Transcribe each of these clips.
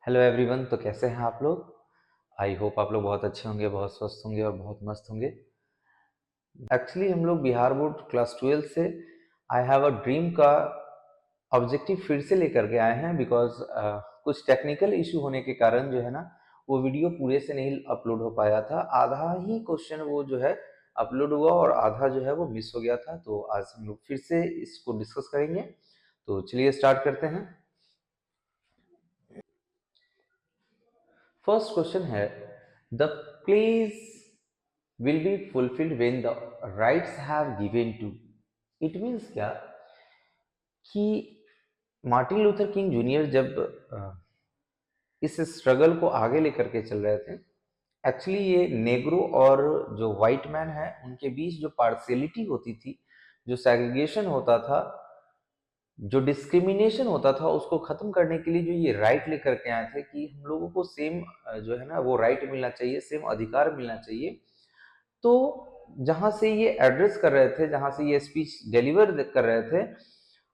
Hello everyone. तो कैसे हैं आप लोग? आई होप आप लोग बहुत अच्छे होंगे, बहुत स्वस्थ होंगे और बहुत मस्त होंगे। एक्चुअली हम लोग बिहार बोर्ड क्लास 12 से आई हैव अ ड्रीम का ऑब्जेक्टिव फिर से लेकर के आए हैं बिकॉज कुछ टेक्निकल इशू होने के कारण जो है ना वो वीडियो पूरे से नहीं अपलोड हो पाया था। आधा ही क्वेश्चन वो जो है अपलोड हुआ और आधा जो है वो मिस हो गया था। तो आज हम लोग फिर से इसको डिस्कस करेंगे। तो चलिए स्टार्ट करते हैं। फर्स्ट क्वेश्चन है, the place will be fulfilled when the rights have given to। It means क्या कि मार्टिन लूथर किंग जूनियर जब इस स्ट्रगल को आगे लेकर के चल रहे थे, एक्चुअली ये नेग्रो और जो वाइट मैन है उनके बीच जो पार्शियलिटी होती थी, जो सेग्रीगेशन होता था, जो डिस्क्रिमिनेशन होता था, उसको खत्म करने के लिए जो ये राइट लेकर के आए थे कि हम लोगों को सेम जो है ना वो राइट मिलना चाहिए, सेम अधिकार मिलना चाहिए। तो जहां से ये एड्रेस कर रहे थे, जहां से ये स्पीच डिलीवर कर रहे थे,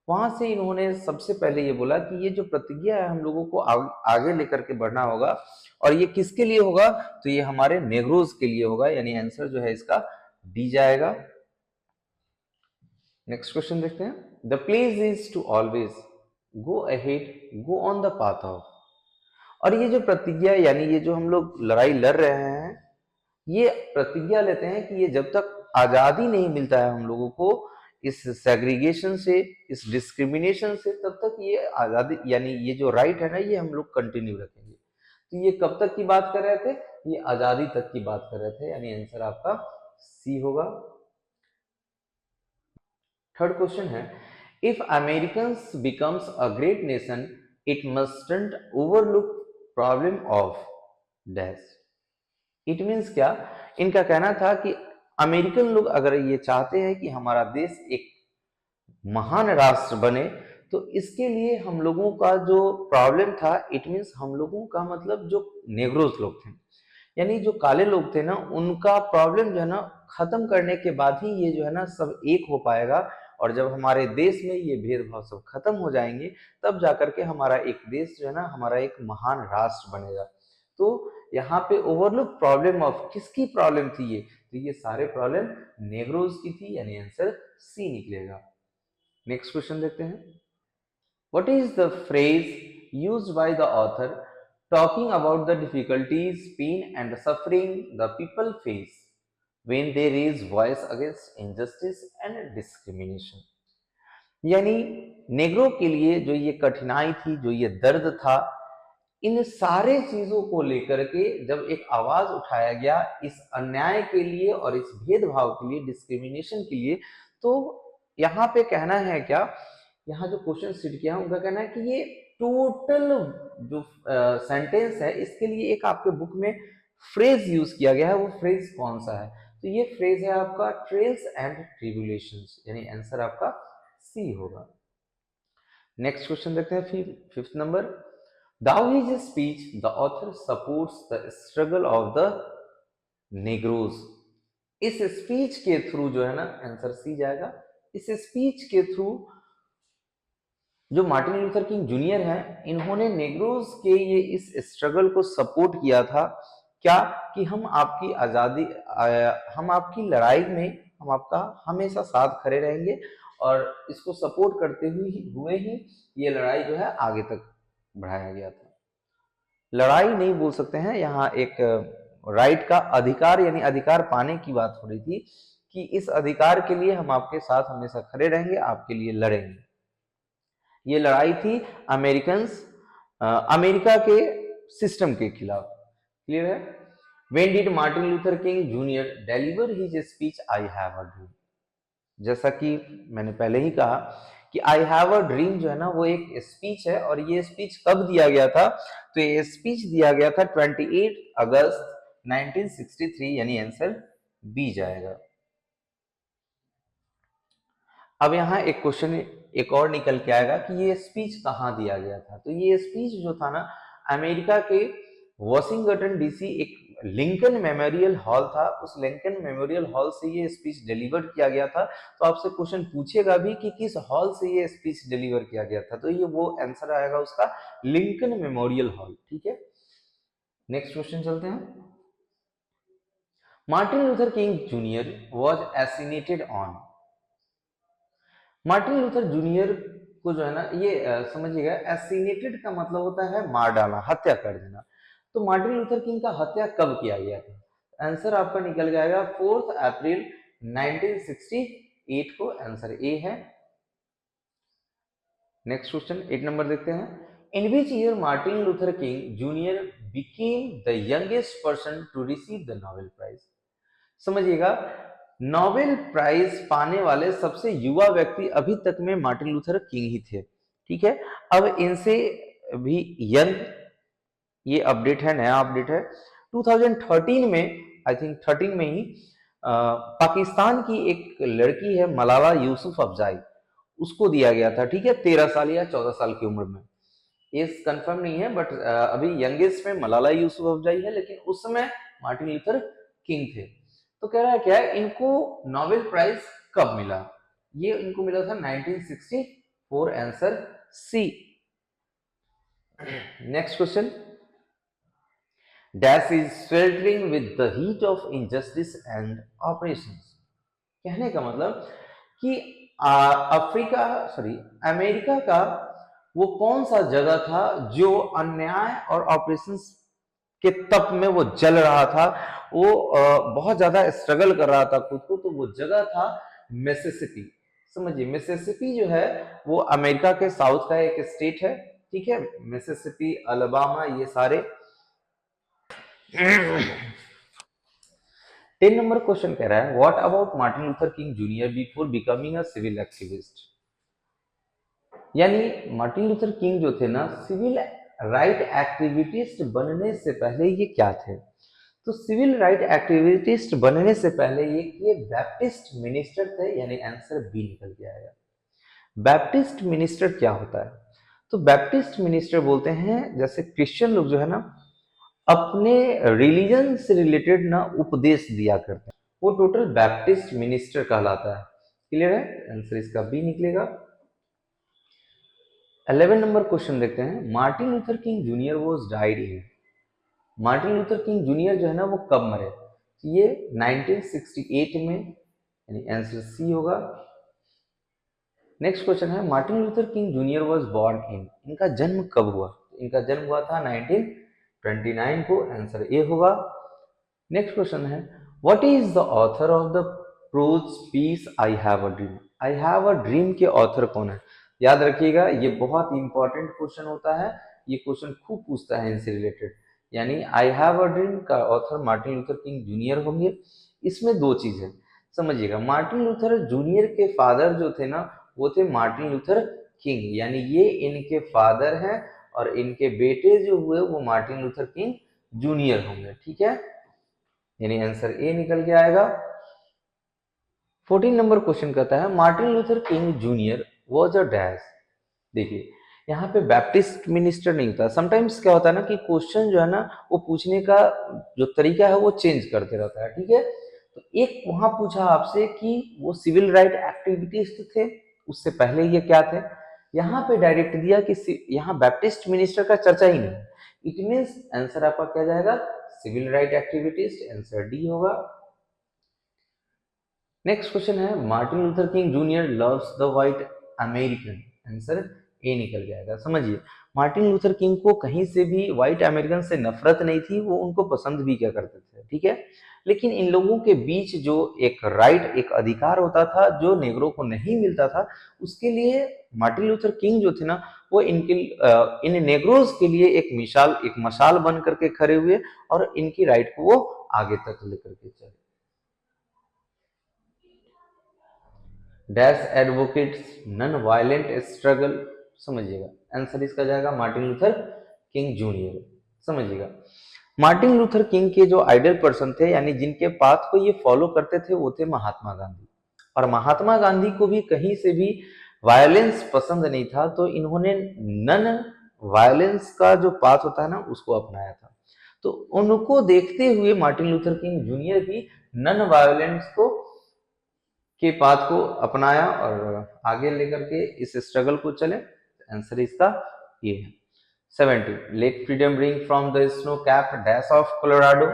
वहां से इन्होंने सबसे पहले ये बोला कि ये जो प्रतिज्ञा है हम लोगों को आगे लेकर के बढ़ना होगा। और ये किसके लिए होगा? तो ये हमारे नेग्रोज के लिए होगा, यानी आंसर जो है इसका डी जाएगा। नेक्स्ट क्वेश्चन देखते हैं। The place is to always go ahead, go on the path of. और ये जो प्रतिज्ञा यानी ये जो हम लोग लड़ाई लड़ रहे हैं, ये प्रतिज्ञा लेते हैं कि ये जब तक आजादी नहीं मिलता है हम लोगों को इस सेग्रीगेशन से, इस डिस्क्रिमिनेशन से, तब तक ये आजादी यानी ये जो राइट है ना ये हम लोग कंटिन्यू रखेंगे। तो ये कब तक की बात कर रहे थे? ये आजादी तक की बात कर रहे थे, यानी आंसर आपका सी होगा। थर्ड क्वेश्चन है, if Americans becomes a great nation it mustn't overlook problem of dash. It means क्या? इनका कहना था कि अमेरिकन लोग अगर ये चाहते हैं कि हमारा देश एक महान राष्ट्र बने, तो इसके लिए हम लोगों का जो प्रॉब्लम था, इट मीन्स हम लोगों का मतलब जो नेग्रोज लोग थे, यानी जो काले लोग थे ना, उनका प्रॉब्लम जो है ना खत्म करने के बाद ही ये जो है ना सब एक हो पाएगा। और जब हमारे देश में ये भेदभाव सब खत्म हो जाएंगे, तब जाकर के हमारा एक देश जो है ना, हमारा एक महान राष्ट्र बनेगा। तो यहाँ पे ओवरलुक प्रॉब्लम ऑफ किसकी प्रॉब्लम थी ये? तो ये सारे प्रॉब्लम नेग्रोज की थी, यानी आंसर सी निकलेगा। नेक्स्ट क्वेश्चन देखते हैं। What is the phrase used by the author talking about the difficulties, pain and suffering the people face when they raise voice against injustice and discrimination. यानी नेग्रो के लिए जो ये कठिनाई थी, जो ये दर्द था, इन सारे चीजों को लेकर के जब एक आवाज उठाया गया इस अन्याय के लिए और इस भेदभाव के लिए, डिस्क्रिमिनेशन के लिए, तो यहाँ पे कहना है क्या, यहाँ जो क्वेश्चन सीट किया है उनका कहना है कि ये टोटल जो सेंटेंस है, इसके लिए एक आपके बुक में फ्रेज यूज किया गया है। वो फ्रेज कौन सा है? तो ये फ्रेज है आपका ट्रेल्स एंड ट्रिब्यूलेशंस, यानी आंसर आपका सी होगा। नेक्स्ट क्वेश्चन देखते हैं। फिर fifth number, Thou his speech, the author supports the struggle of the Negroes। इस स्पीच के थ्रू जो है ना, आंसर सी जाएगा। इस स्पीच के थ्रू जो मार्टिन लूथर किंग जूनियर हैं, इन्होंने नेग्रोज के ये इस स्ट्रगल को सपोर्ट किया था। क्या? कि हम आपकी आजादी, हम आपकी लड़ाई में हम आपका हमेशा साथ खड़े रहेंगे, और इसको सपोर्ट करते हुए ही ये लड़ाई जो है आगे तक बढ़ाया गया था। लड़ाई नहीं बोल सकते हैं, यहाँ एक राइट का अधिकार, यानी अधिकार पाने की बात हो रही थी कि इस अधिकार के लिए हम आपके साथ हमेशा खड़े रहेंगे, आपके लिए लड़ेंगे। ये लड़ाई थी अमेरिका के सिस्टम के खिलाफ। क्लियर है? When did Martin Luther King Jr. deliver his speech I have a dream? जैसा कि मैंने पहले ही कहा कि आई हैव अ ड्रीम जो है ना वो एक स्पीच है, और ये स्पीच कब दिया गया था? तो ये स्पीच दिया गया था 28 अगस्त 1963, यानी आंसर बी जाएगा। अब यहाँ एक क्वेश्चन एक और निकल के आएगा कि ये स्पीच कहाँ दिया गया था। तो ये स्पीच जो था ना, अमेरिका के वॉशिंगटन डीसी एक लिंकन मेमोरियल हॉल था, उस लिंकन मेमोरियल हॉल से ये स्पीच डिलीवर किया गया था। तो आपसे क्वेश्चन पूछेगा भी कि किस हॉल से ये स्पीच डिलीवर किया गया था, तो ये वो आंसर आएगा उसका, लिंकन मेमोरियल हॉल। ठीक है, नेक्स्ट क्वेश्चन चलते हैं। Martin Luther King junior was assassinated on. Martin Luther Junior को जो है ना, ये समझिएगा, एसिनेटेड का मतलब होता है मार डालना, हत्या कर देना। तो मार्टिन लूथर किंग का हत्या कब किया गया था? आंसर आपका निकल जाएगा 4 अप्रैल 1968 को, आंसर ए है। नेक्स्ट क्वेश्चन 8 नंबर देखते हैं। In which year Martin Luther King Junior became the youngest person to receive the Nobel Prize. समझिएगा, नोबेल प्राइज पाने वाले सबसे युवा व्यक्ति अभी तक में मार्टिन लूथर किंग ही थे। ठीक है, अब इनसे भी यंग ये अपडेट है, नया अपडेट है। 2013 में, आई थिंक 13 में ही पाकिस्तान की एक लड़की है मलाला यूसुफ अफजाई, उसको दिया गया था। ठीक है, 13 साल या 14 साल की उम्र में, ये कंफर्म नहीं है, बट अभी यंगेस्ट में मलाला यूसुफ अफजाई है, लेकिन उस समय मार्टिन लूथर किंग थे। तो कह रहा है क्या, इनको नोबेल प्राइज कब मिला? ये इनको मिला था 1964, answer C. Next question. Dash is sweltering with the heat of injustice and oppressions। कहने का मतलब कि अफ्रीका, सॉरी, अमेरिका का वो कौन सा जगह था जो अन्याय और ऑपरेशंस के तप में वो जल रहा था, वो बहुत ज्यादा स्ट्रगल कर रहा था खुद को, तो वो जगह था मिसिसिपी। समझिए, मिसिसिपी जो है वो अमेरिका के साउथ का एक स्टेट है। ठीक है, मिसिसिपी, अलाबामा, ये सारे। 10 नंबर क्वेश्चन कह रहा है, what about Martin Luther King junior before becoming a civil activist. यानी मार्टिन लूथर किंग जो थे ना, सिविल राइट एक्टिविटिस्ट बनने से पहले ये क्या थे? तो सिविल राइट एक्टिविटिस्ट बनने से पहले ये बैप्टिस्ट मिनिस्टर थे, यानी आंसर बी निकल के आएगा। बैप्टिस्ट मिनिस्टर क्या होता है? तो बैप्टिस्ट मिनिस्टर बोलते हैं, जैसे क्रिश्चियन लोग जो है ना, अपने रिलीजन से रिलेटेड ना उपदेश दिया करते हैं, वो टोटल बैप्टिस्ट मिनिस्टर कहलाता है। क्लियर है, आंसर इसका बी निकलेगा। 11 नंबर क्वेश्चन देखते हैं। Martin Luther King junior was died in. Martin Luther King junior जो है ना, वो कब मरे? ये 1968 में, यानी आंसर सी होगा। नेक्स्ट क्वेश्चन है, Martin Luther King junior was born in. इनका जन्म कब हुआ? इनका जन्म हुआ था 1929 को, आंसर ए होगा। नेक्स्ट क्वेश्चन है, what is the author of the prose piece I have a dream. I have a dream के ऑथर कौन है? याद रखिएगा, ये बहुत इंपॉर्टेंट क्वेश्चन होता है, ये क्वेश्चन खूब पूछता है इनसे रिलेटेड। यानी आई हैव अ ड्रीम का author Martin Luther King junior होंगे। इसमें दो चीज है, समझिएगा। मार्टिन लूथर जूनियर के फादर जो थे ना, वो थे मार्टिन लूथर किंग, यानी ये इनके फादर हैं, और इनके बेटे जो हुए वो मार्टिन लूथर किंग जूनियर होंगे। ठीक है, यानी आंसर ए निकल के आएगा। 14 नंबर क्वेश्चन कहता है, Martin Luther King junior was a dash. देखिए, यहाँ पे बैप्टिस्ट मिनिस्टर नहीं होता। समटाइम्स क्या होता है ना कि क्वेश्चन जो है ना, वो पूछने का जो तरीका है वो चेंज करते रहता है। ठीक है, तो एक वहां पूछा आपसे कि वो सिविल राइट एक्टिविटीज थे, उससे पहले ये क्या थे। यहाँ पे डायरेक्ट दिया कि यहाँ बैप्टिस्ट मिनिस्टर का चर्चा ही नहीं। इट मीन्स आंसर आपका क्या जाएगा, civil rights activities, answer D होगा। नेक्स्ट क्वेश्चन है, Martin Luther King Junior loves the white American. Answer A निकल जाएगा। समझिए, मार्टिन लूथर किंग को कहीं से भी व्हाइट अमेरिकन से नफरत नहीं थी, वो उनको पसंद भी क्या करते थे। ठीक है, लेकिन इन लोगों के बीच जो एक राइट, एक अधिकार होता था जो नेग्रो को नहीं मिलता था, उसके लिए मार्टिन लूथर किंग जो थे ना, वो इन नेग्रोज के लिए एक मशाल बन करके खड़े हुए, और इनकी राइट को वो आगे तक लेकर के चले। Dash advocates non violent struggle. समझिएगा, आंसर इसका जाएगा मार्टिन लूथर किंग जूनियर। समझिएगा, मार्टिन लूथर किंग के जो आइडल पर्सन थे, यानी जिनके पाथ को ये फॉलो करते थे, वो थे महात्मा गांधी। और महात्मा गांधी को भी कहीं से भी वायलेंस पसंद नहीं था, तो इन्होंने नन वायलेंस का जो पाथ होता है ना, उसको अपनाया था। तो उनको देखते हुए मार्टिन लूथर किंग जूनियर भी नन वायलेंस को के पाथ को अपनाया और आगे लेकर के इस स्ट्रगल को चले। आंसर इसका ये है। 70 let freedom ring from the snow cap dash of Colorado.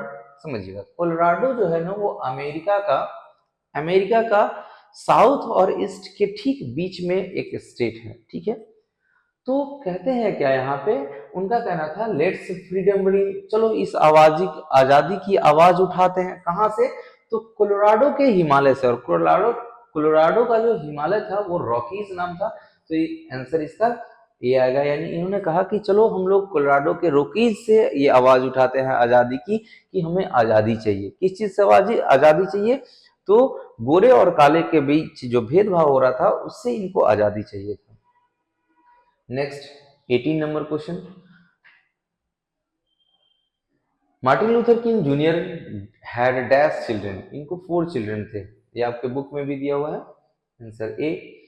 समझिएगा, कोलोराडो जो है ना वो अमेरिका का साउथ और ईस्ट के ठीक बीच में एक स्टेट है, ठीक है। तो कहते हैं क्या यहाँ पे, उनका कहना था लेट्स फ्रीडम रिंग, चलो इस आजादी की आवाज उठाते हैं। कहाँ से? तो कोलोराडो के हिमालय से। और कोलोराडो का जो हिमालय था वो रॉकीज नाम था। तो ये आंसर इसका ये आएगा। यानी इन्होंने कहा कि चलो हम लोग कोलोराडो के रॉकीज से ये आवाज उठाते हैं आजादी की, कि हमें आजादी चाहिए। किस चीज से आजादी चाहिए? तो गोरे और काले के बीच जो भेदभाव हो रहा था उससे इनको आजादी चाहिए था। Next 18 number question. Martin Luther King junior had dash children. इनको 4 चिल्ड्रन थे, ये आपके बुक में भी दिया हुआ है। Answer A.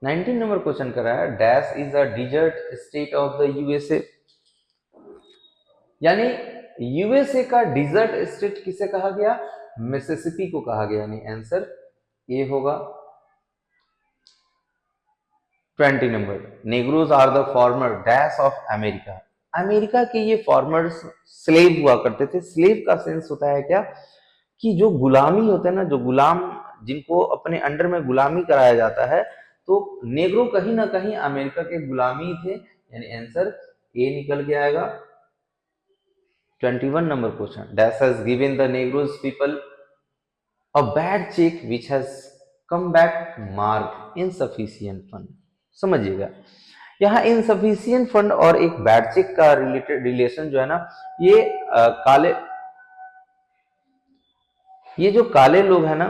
19 नंबर क्वेश्चन कर रहा है dash is a desert state of the USA. यानी यूएसए का डिजर्ट स्टेट किसे कहा गया? मिसिसिपी को कहा गया। यानी आंसर ए होगा। 20 number Negroes are the farmer dash of America. America के ये फॉर्मर्स स्लेव हुआ करते थे। स्लेव का सेंस होता है क्या, कि जो गुलामी होता है ना, जो गुलाम जिनको अपने अंडर में गुलामी कराया जाता है, तो नेग्रो कहीं ना कहीं अमेरिका के गुलामी थे। यानी आंसर ए निकल के आएगा। 21 number question dash has given the Negroes people a bad cheque which has come back mark insufficient fund. समझिएगा, यहाँ इनसफिशिएंट फंड और एक बैड चेक का रिलेशन जो है ना, ये जो काले लोग हैं ना,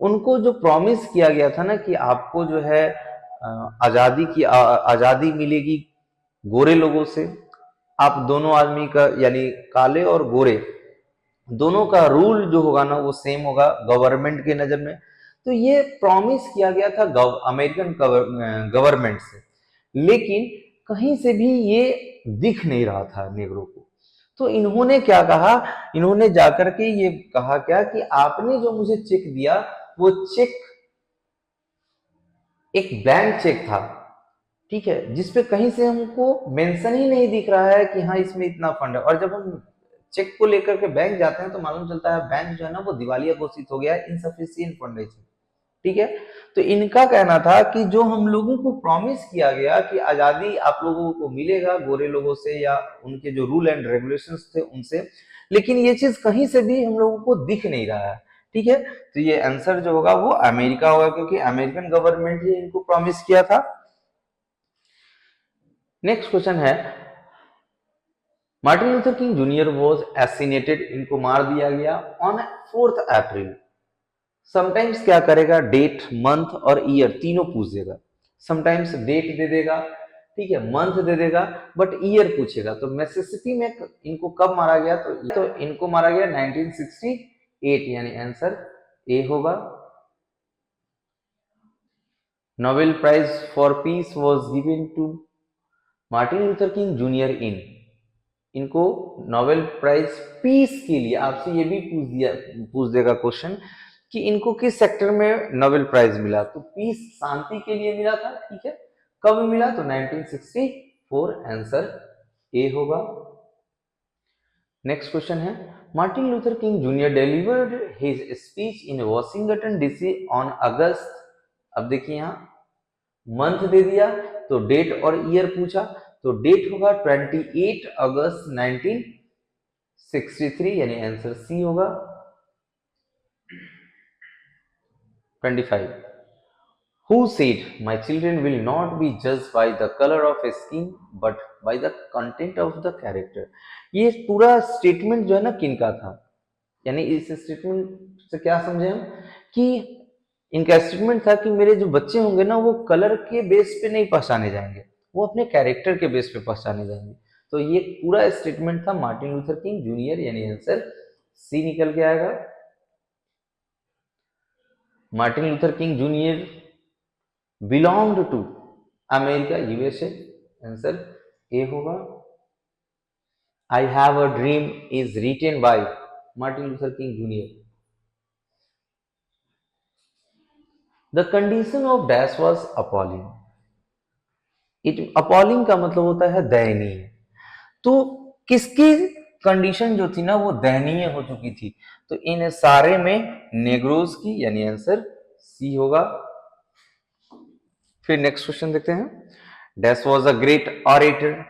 उनको जो प्रॉमिस किया गया था ना कि आपको जो है आजादी मिलेगी गोरे लोगों से, आप दोनों आदमी का यानी काले और गोरे दोनों का रूल जो होगा ना वो सेम होगा गवर्नमेंट के नजर में। तो ये प्रॉमिस किया गया था अमेरिकन गवर्नमेंट से, लेकिन कहीं से भी ये दिख नहीं रहा था नेग्रो को। तो इन्होंने क्या कहा, इन्होंने जाकर के ये कहा क्या कि आपने जो मुझे चेक दिया वो चेक एक ब्लैंक चेक था, ठीक है, जिसपे कहीं से हमको मेंशन ही नहीं दिख रहा है कि हाँ इसमें इतना फंड है। और जब हम चेक को लेकर के बैंक जाते हैं तो मालूम चलता है बैंक जो है ना वो दिवालिया घोषित हो गया है, इनसफिशिएंट फंड है, ठीक है। तो इनका कहना था कि जो हम लोगों को प्रॉमिस किया गया कि आजादी आप लोगों को मिलेगा गोरे लोगों से या उनके जो रूल एंड रेगुलेशंस थे उनसे, लेकिन ये चीज कहीं से भी हम लोगों को दिख नहीं रहा है, ठीक है। तो ये आंसर जो होगा वो अमेरिका होगा, क्योंकि अमेरिकन गवर्नमेंट ने इनको प्रॉमिस किया था। नेक्स्ट क्वेश्चन है Martin Luther King junior was assassinated, इनको मार दिया गया ऑन 4 अप्रैल। समटाइम्स क्या करेगा, डेट मंथ और ईयर तीनों पूछ देगा। समटाइम्स डेट दे देगा, ठीक है, मंथ दे देगा, बट ईयर पूछेगा। तो मिसिसिपी में इनको कब मारा गया, तो इनको मारा गया 1968। यानी आंसर ए होगा। Nobel Prize for peace was given to Martin Luther King Junior in, इनको नोबेल प्राइज पीस के लिए, आपसे ये भी पूछ देगा क्वेश्चन कि इनको किस सेक्टर में नोबेल प्राइज मिला। तो पीस शांति के लिए मिला था, ठीक है। कब मिला, तो 1964। आंसर ए होगा। नेक्स्ट क्वेश्चन है Martin Luther King junior delivered his speech in Washington DC on August. अब देखिए यहाँ मंथ दे दिया, तो डेट और ईयर पूछा, तो डेट होगा 28 अगस्त 1963। यानी आंसर सी होगा। 25 Who said my children will not be judged by the color of skin but by the content of the character। ये पूरा स्टेटमेंट जो है ना किनका था, यानी इस स्टेटमेंट से क्या समझे हम कि इनका स्टेटमेंट था कि मेरे जो बच्चे होंगे ना वो कलर के बेस पे नहीं पहचाने जाएंगे, वो अपने कैरेक्टर के बेस पे पहचाने जाएंगे। तो ये पूरा स्टेटमेंट था मार्टिन लूथर किंग जूनियर, यानी आंसर सी निकल के आएगा। Martin Luther King Junior belonged to America USA, answer A होगा। I have a dream is written by Martin Luther King Junior. The condition of dash was appalling. It appalling का मतलब होता है दयनीय। तो किसकी कंडीशन जो थी ना वो दयनीय हो चुकी थी, तो इन सारे में नेग्रोज की, यानी आंसर सी होगा। फिर नेक्स्ट क्वेश्चन देखते हैं। Dash was a great orator.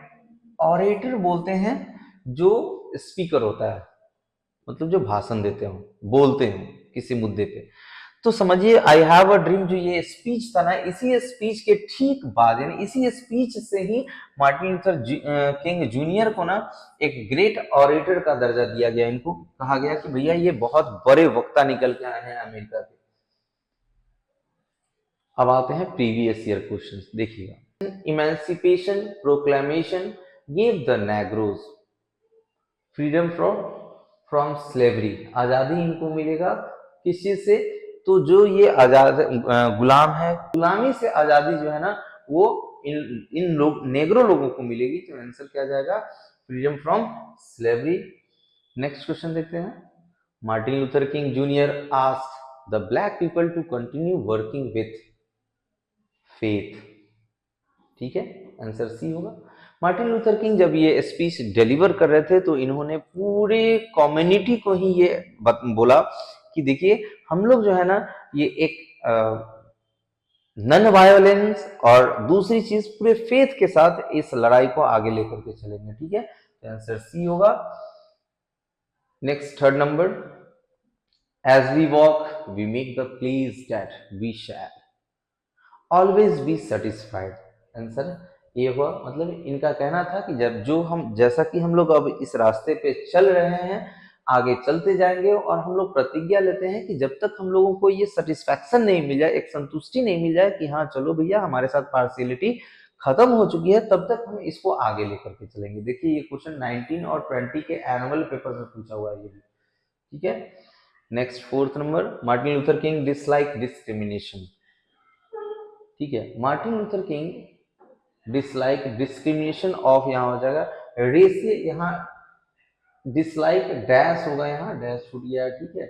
Orator बोलते हैं जो स्पीकर होता है, मतलब जो भाषण देते हो, बोलते हो किसी मुद्दे पे। तो समझिए आई हैव अ ड्रीम जो ये स्पीच था ना, इसी स्पीच के ठीक बाद, यानी इसी स्पीच से ही मार्टिन लूथर किंग जूनियर को ना एक ग्रेट ऑरेटर का दर्जा दिया गया। इनको कहा गया कि भैया ये बहुत बड़े वक्ता निकल के आए हैं अमेरिका के। अब आते हैं प्रीवियस ईयर क्वेश्चंस, देखिएगा। Emancipation proclamation gave the नेग्रोज freedom from from slavery. आजादी इनको मिलेगा किस चीज से? तो जो ये आजाद गुलाम है, गुलामी से आजादी जो है ना वो इन इन लोग नेग्रो लोगों को मिलेगी। तो आंसर क्या जाएगा? Freedom from slavery. Next question देखते हैं। Martin Luther King Junior asked the black people to continue working with faith. ठीक है, आंसर सी होगा। मार्टिन लूथर किंग जब ये स्पीच डिलीवर कर रहे थे तो इन्होंने पूरे कम्युनिटी को ही ये बोला कि देखिए हम लोग जो है ना ये एक नन वायोलेंस और दूसरी चीज पूरे फेथ के साथ इस लड़ाई को आगे लेकर के चलेंगे। ठीक है, तो आंसर सी होगा। Next third number, as we walk we make the place that we shall always be satisfied. Answer ये हुआ। मतलब इनका कहना था कि जब जो हम, जैसा कि हम लोग अब इस रास्ते पे चल रहे हैं, आगे चलते जाएंगे और हम लोग प्रतिज्ञा लेते हैं कि जब तक हम लोगों को ये सेटिस्फैक्शन नहीं मिल जाए, एक संतुष्टि नहीं मिल जाए कि हाँ चलो भैया हमारे साथ पार्शियलिटी खत्म हो चुकी है, तब तक हम इसको आगे लेकर के चलेंगे। देखिए ये क्वेश्चन 19 और 20 के एनुअल पेपर में पूछा हुआ है ये भी। ठीक है, next fourth number, Martin Luther king dislike discrimination. ठीक है, Martin Luther king dislike discrimination of, यहाँ हो जाएगा रेस, यहाँ डिसलाइक डैश होगा, यहाँ डैश छूट गया है। ठीक है,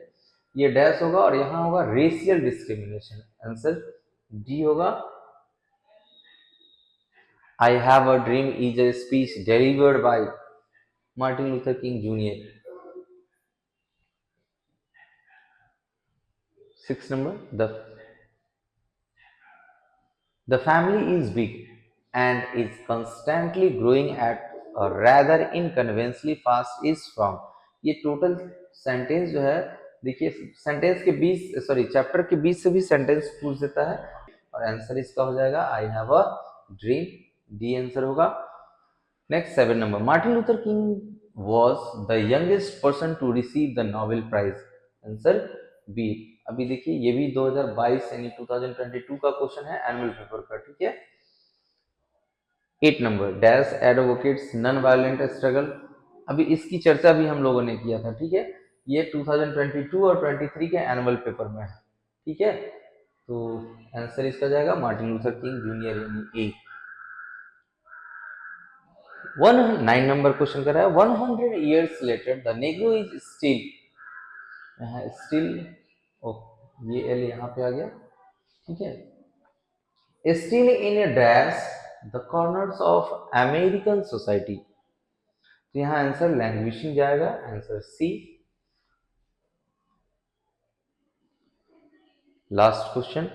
ये डैश होगा और यहाँ होगा रेशियल डिस्क्रिमिनेशन। आंसर डी होगा। I have a dream is a speech delivered by Martin Luther King junior. 6 number, the family is big and is constantly growing at a rather inconveniently fast is from। ये total sentence जो है, देखिए sentence के 20 sorry chapter के 20 से भी sentence पूछ देता है और आंसर इसका हो जाएगा I have a dream. D answer होगा। Next 7 number, Martin Luther King was the youngest person to receive the Nobel Prize. Answer B. अभी देखिए ये भी 2022 यानी 2022 का क्वेश्चन है एनुअल पेपर का। ठीक है, 8 number, dash advocates non violent struggle. अभी इसकी चर्चा भी हम लोगों ने किया था। ठीक है, ये 2022 और 23 के एनुअल पेपर में है। ठीक है, तो आंसर इसका जाएगा मार्टिन लूथर किंग जूनियर यानी ए। 9 नंबर क्वेश्चन कर रहा है, 100 years later the negro is still, still, ओ ये एल यहाँ पे आ गया। ठीक है, still in a dash the corners of American society. तो यहाँ आंसर लैंग्वेजिंग जाएगा, answer C. Last question,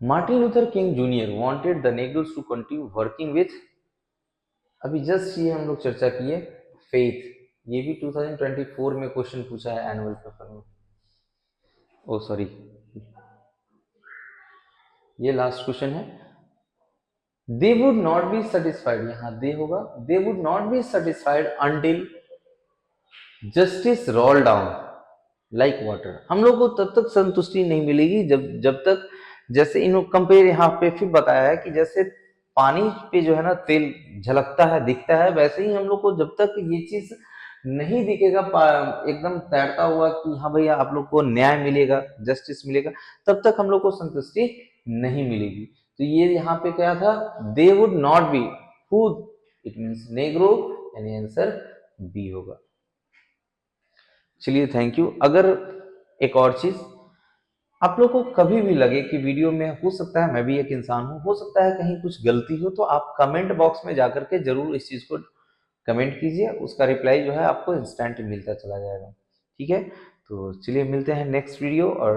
Martin Luther King Junior wanted the negroes to continue working with. अभी जस्ट ये हम लोग चर्चा किए फेथ, ये भी 2024 में क्वेश्चन पूछा है एनुअल पेपर में। ओ सॉरी, ये लास्ट क्वेश्चन है। They would not be satisfied, यहाँ दे होगा, they would not be satisfied until justice roll down like water. हम लोग को तब तक संतुष्टि नहीं मिलेगी जब जब तक, जैसे इन कंपेयर यहाँ पे फिर बताया है कि जैसे पानी पे जो है ना तेल झलकता है दिखता है, वैसे ही हम लोग को जब तक ये चीज नहीं दिखेगा एकदम तैरता हुआ कि हाँ भैया आप लोग को न्याय मिलेगा, जस्टिस मिलेगा, तब तक हम लोग को संतुष्टि नहीं मिलेगी। तो ये यहाँ पे क्या था, they would not be, who, it means Negro, यानी आंसर बी होगा। चलिए थैंक यू। अगर एक और चीज, आप लोग को कभी भी लगे कि वीडियो में, हो सकता है मैं भी एक इंसान हूँ, हो सकता है कहीं कुछ गलती हो, तो आप कमेंट बॉक्स में जाकर के जरूर इस चीज को कमेंट कीजिए, उसका रिप्लाई जो है आपको इंस्टेंट मिलता चला जाएगा। ठीक है, तो चलिए मिलते हैं नेक्स्ट वीडियो। और